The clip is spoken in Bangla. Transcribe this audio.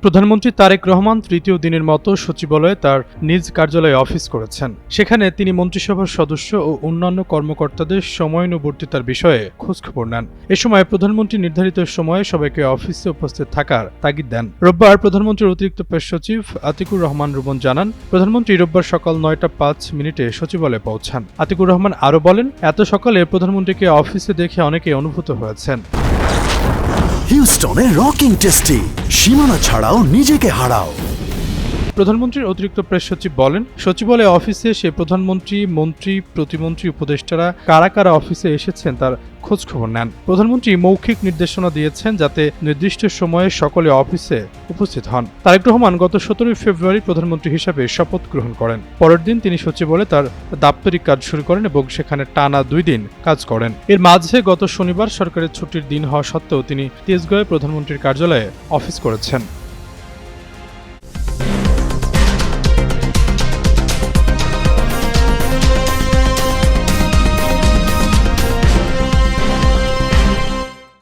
প্রধানমন্ত্রী তারেক রহমান তৃতীয় দিনের মতো সচিবালয়ে তার নিজ কার্যালয়ে অফিস করেছেন। সেখানে তিনি মন্ত্রিসভার সদস্য ও অন্যান্য কর্মকর্তাদের সময়ানুবর্তিতার বিষয়ে খোঁজখবর নেন। এ সময় প্রধানমন্ত্রী নির্ধারিত সময়ে সবাইকে অফিসে উপস্থিত থাকার তাগিদ দেন। রোববার প্রধানমন্ত্রীর অতিরিক্ত প্রেস সচিব আতিকুর রহমান রুবন জানান, প্রধানমন্ত্রী রোববার সকাল ৯টা ৫ মিনিটে সচিবালয়ে পৌঁছান। আতিকুর রহমান আরও বলেন, এত সকালে প্রধানমন্ত্রীকে অফিসে দেখে অনেকেই অনুভূত হয়েছেন। হিউস্টনে রকিং টেস্টি, সীমানা ছাড়াও নিজেকে হারাও। প্রধানমন্ত্রীর অতিরিক্ত প্রেস সচিব বলেন, সচিবালয় অফিসে এসে প্রধানমন্ত্রী, মন্ত্রী, প্রতিমন্ত্রী, উপদেষ্টারা কারা কারা অফিসে এসেছেন তার খোঁজখবর নেন। প্রধানমন্ত্রী মৌখিক নির্দেশনা দিয়েছেন যাতে নির্দিষ্ট সময়ে সকলে অফিসে উপস্থিত হন। তারেক রহমান গত 17 ফেব্রুয়ারি প্রধানমন্ত্রী হিসাবে শপথ গ্রহণ করেন। পরের দিন তিনি সচিবালয়ে তার দাপ্তরিক কাজ শুরু করেন এবং সেখানে টানা 2 দিন কাজ করেন। এর মাঝে গত শনিবার সরকারের ছুটির দিন হওয়া সত্ত্বেও তিনি তেজগাঁওয়ে প্রধানমন্ত্রীর কার্যালয়ে অফিস করেছেন।